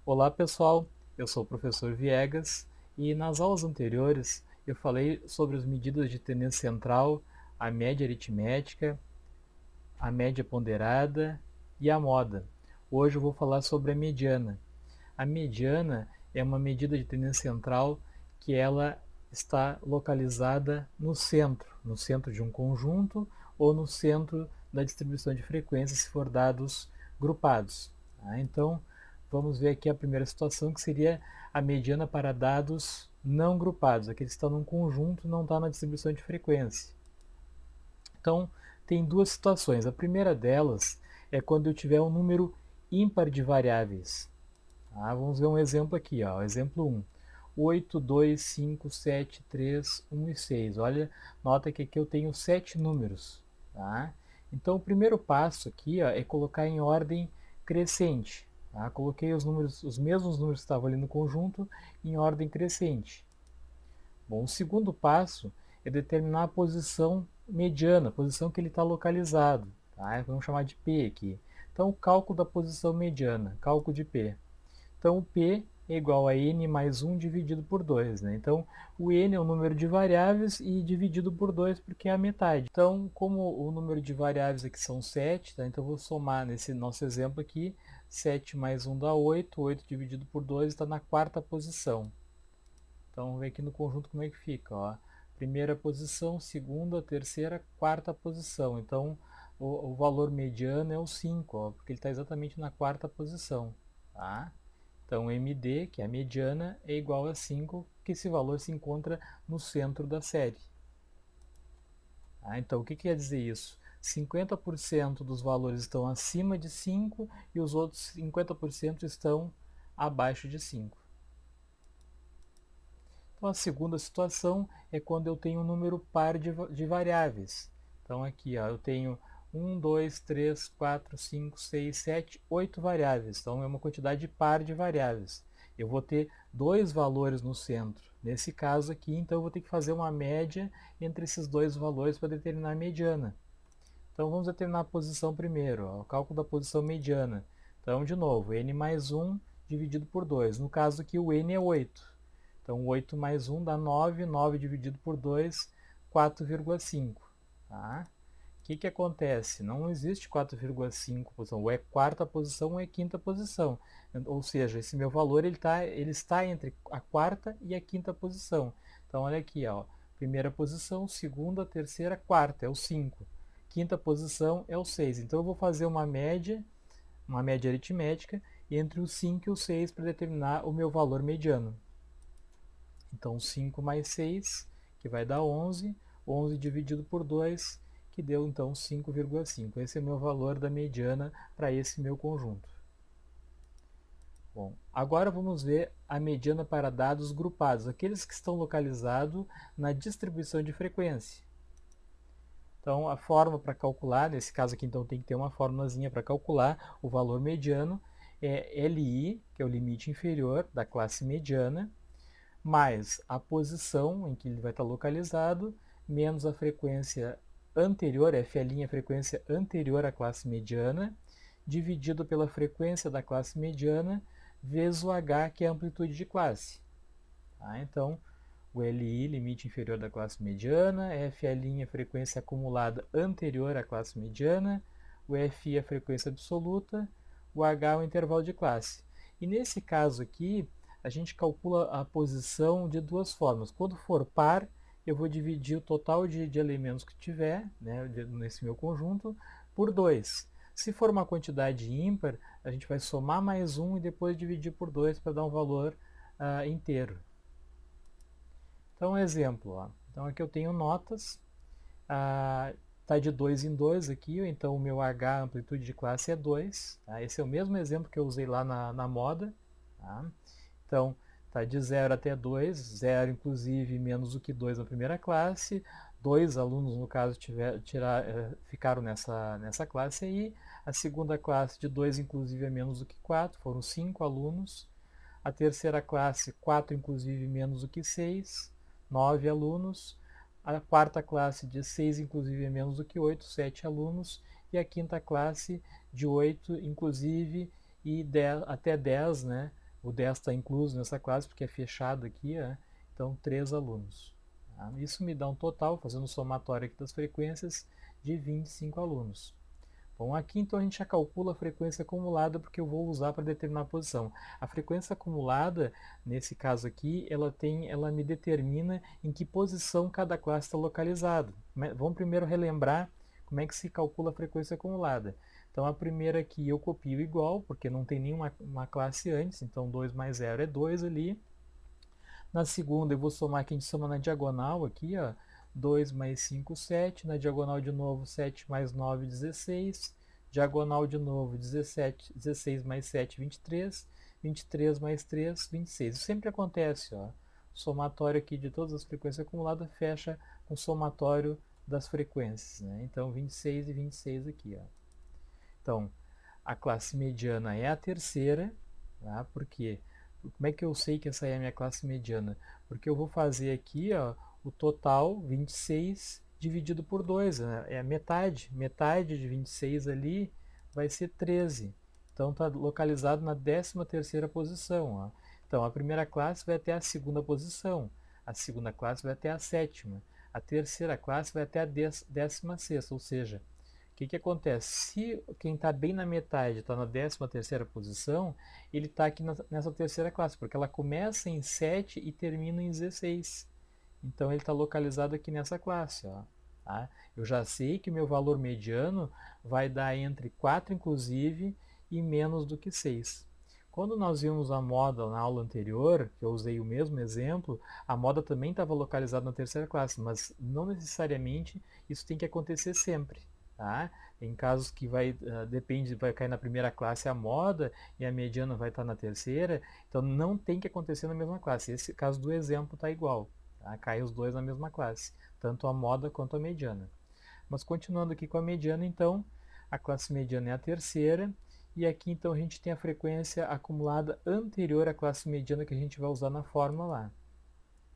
Olá pessoal, eu sou o professor Viegas e nas aulas anteriores eu falei sobre as medidas de tendência central, a média aritmética, a média ponderada e a moda. Hoje eu vou falar sobre a mediana. A mediana é uma medida de tendência central que ela está localizada no centro de um conjunto ou no centro da distribuição de frequências se for dados grupados. Então, vamos ver aqui a primeira situação, que seria a mediana para dados não grupados, aqueles que estão num conjunto e não está na distribuição de frequência. Então, tem duas situações. A primeira delas é quando eu tiver um número ímpar de variáveis. Vamos ver um exemplo aqui, ó. Exemplo 1. 8, 2, 5, 7, 3, 1 e 6. Olha, nota que aqui eu tenho 7 números. Tá? Então, o primeiro passo aqui, ó, é colocar em ordem crescente. Tá? Coloquei os mesmos números que estavam ali no conjunto, em ordem crescente. Bom, o segundo passo é determinar a posição mediana, a posição que ele está localizado. Tá? Vamos chamar de P aqui. Então, o cálculo da posição mediana, cálculo de P. Então, o P é igual a n mais 1 dividido por 2. Né? Então, o n é o número de variáveis e dividido por 2 porque é a metade. Então, como o número de variáveis aqui são 7, tá? Então eu vou somar nesse nosso exemplo aqui, 7 mais 1 dá 8, 8 dividido por 2 está na quarta posição. Então, vamos ver aqui no conjunto como é que fica. Ó. Primeira posição, segunda, terceira, quarta posição. Então, o valor mediano é o 5, ó, porque ele está exatamente na quarta posição. Tá? Então, MD, que é a mediana, é igual a 5, que esse valor se encontra no centro da série. Então, o que quer dizer isso? 50% dos valores estão acima de 5 e os outros 50% estão abaixo de 5. Então, a segunda situação é quando eu tenho um número par de variáveis. Então, aqui ó, eu tenho 1, 2, 3, 4, 5, 6, 7, 8 variáveis. Então, é uma quantidade par de variáveis. Eu vou ter dois valores no centro. Nesse caso aqui, então, eu vou ter que fazer uma média entre esses dois valores para determinar a mediana. Então, vamos determinar a posição primeiro, ó, o cálculo da posição mediana. Então, de novo, n mais 1 dividido por 2. No caso aqui, o n é 8. Então, 8 mais 1 dá 9, 9 dividido por 2, 4,5. Tá? O que acontece? Não existe 4,5 posição, ou é quarta posição ou é quinta posição. Ou seja, esse meu valor ele está entre a quarta e a quinta posição. Então, olha aqui, ó, primeira posição, segunda, terceira, quarta, é o 5. Quinta posição é o 6. Então, eu vou fazer uma média aritmética entre o 5 e o 6 para determinar o meu valor mediano. Então, 5 mais 6, que vai dar 11. 11 dividido por 2, que deu então 5,5. Esse é o meu valor da mediana para esse meu conjunto. Bom, agora vamos ver a mediana para dados grupados, aqueles que estão localizados na distribuição de frequência. Então, a forma para calcular, nesse caso aqui, então tem que ter uma formulazinha para calcular o valor mediano, é LI, que é o limite inferior da classe mediana, mais a posição em que ele vai estar localizado, menos a frequência anterior, F' é a frequência anterior à classe mediana, dividido pela frequência da classe mediana, vezes o H, que é a amplitude de classe. Então, o LI, limite inferior da classe mediana, F' é a frequência acumulada anterior à classe mediana, o FI é a frequência absoluta, o H é o intervalo de classe. E nesse caso aqui, a gente calcula a posição de duas formas. Quando for par, eu vou dividir o total de elementos que tiver, né, nesse meu conjunto, por 2. Se for uma quantidade ímpar, a gente vai somar mais 1 e depois dividir por 2 para dar um valor inteiro. Então, exemplo. Ó. Então, aqui eu tenho notas. Está de 2 em 2 aqui, então o meu H, amplitude de classe, é 2. Tá? Esse é o mesmo exemplo que eu usei lá na moda. Tá? Então, está de 0 até 2, 0 inclusive menos do que 2 na primeira classe, 2 alunos, no caso, ficaram nessa classe aí, a segunda classe de 2 inclusive é menos do que 4, foram 5 alunos, a terceira classe, 4 inclusive menos do que 6, 9 alunos, a quarta classe de 6 inclusive é menos do que 8, 7 alunos, e a quinta classe de 8 inclusive e 10, até 10, né? O 10 está incluso nessa classe porque é fechado aqui, então 3 alunos. Tá? Isso me dá um total, fazendo o somatório aqui das frequências, de 25 alunos. Bom, aqui então a gente já calcula a frequência acumulada porque eu vou usar para determinar a posição. A frequência acumulada, nesse caso aqui, ela me determina em que posição cada classe está localizada. Vamos primeiro relembrar como é que se calcula a frequência acumulada. Então a primeira aqui eu copio igual, porque não tem nenhuma classe antes, então 2 mais 0 é 2 ali. Na segunda eu vou somar, que a gente soma na diagonal aqui, 2 mais 5, 7. Na diagonal de novo, 7 mais 9, 16. Diagonal de novo, 17, 16 mais 7, 23. 23 mais 3, 26. Isso sempre acontece. O somatório aqui de todas as frequências acumuladas fecha com o somatório das frequências. Né? Então, 26 e 26 aqui. Então, a classe mediana é a terceira. Tá? Por quê? Como é que eu sei que essa é a minha classe mediana? Porque eu vou fazer aqui o total, 26, dividido por 2. Né? É a metade. Metade de 26 ali vai ser 13. Então está localizado na 13ª posição. Então a primeira classe vai até a segunda posição. A segunda classe vai até a sétima. A terceira classe vai até a 16ª. Ou seja, o que acontece? Se quem está bem na metade está na 13ª posição, ele está aqui nessa terceira classe, porque ela começa em 7 e termina em 16. Então ele está localizado aqui nessa classe. Tá? Eu já sei que o meu valor mediano vai dar entre 4, inclusive, e menos do que 6. Quando nós vimos a moda na aula anterior, que eu usei o mesmo exemplo, a moda também estava localizada na terceira classe, mas não necessariamente isso tem que acontecer sempre. Tá? Em casos que vai cair na primeira classe a moda e a mediana vai estar na terceira, então não tem que acontecer na mesma classe. Esse caso do exemplo está igual, tá? Cai os dois na mesma classe, tanto a moda quanto a mediana. Mas continuando aqui com a mediana, então, a classe mediana é a terceira, e aqui então a gente tem a frequência acumulada anterior à classe mediana que a gente vai usar na fórmula lá.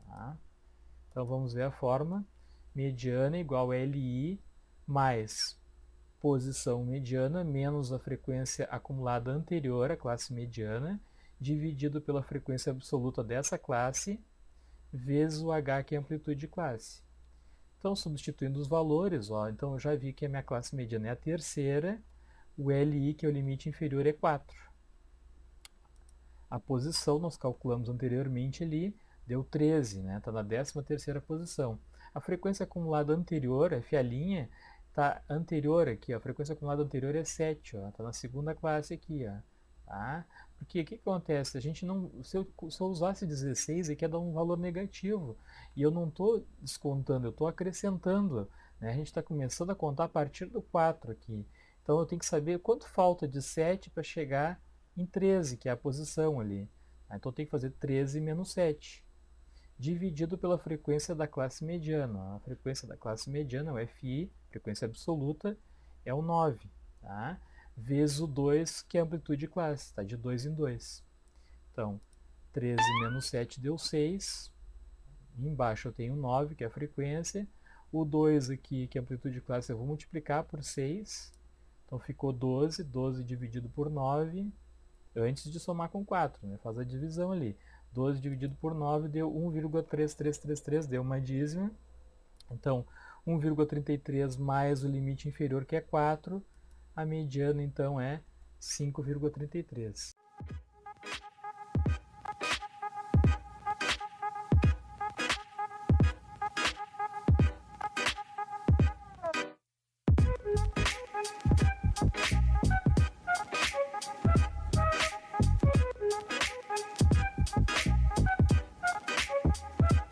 Tá? Então vamos ver a fórmula. Mediana igual a LI mais posição mediana menos a frequência acumulada anterior à classe mediana, dividido pela frequência absoluta dessa classe, vezes o H, que é a amplitude de classe. Então, substituindo os valores, então eu já vi que a minha classe mediana é a terceira, o LI, que é o limite inferior, é 4. A posição nós calculamos anteriormente ali, deu 13, né? Está na 13ª posição. A frequência acumulada anterior, F', está anterior aqui, a frequência acumulada anterior é 7, está na segunda classe aqui. Tá? Porque o que acontece? A gente não, se eu usasse 16, aqui ia dar um valor negativo. E eu não estou descontando, eu estou acrescentando. Né? A gente está começando a contar a partir do 4 aqui. Então eu tenho que saber quanto falta de 7 para chegar em 13, que é a posição ali. Então eu tenho que fazer 13 menos 7, dividido pela frequência da classe mediana. A frequência da classe mediana, o FI, frequência absoluta, é o 9. Tá? Vezes o 2, que é a amplitude de classe, está de 2 em 2. Então, 13 menos 7 deu 6. Embaixo eu tenho 9, que é a frequência. O 2 aqui, que é a amplitude de classe, eu vou multiplicar por 6. Então ficou 12. 12 dividido por 9, antes de somar com 4, né? Faz a divisão ali. 12 dividido por 9 deu 1,3333, deu uma dízima. Então, 1,33 mais o limite inferior, que é 4. A mediana, então, é 5,33.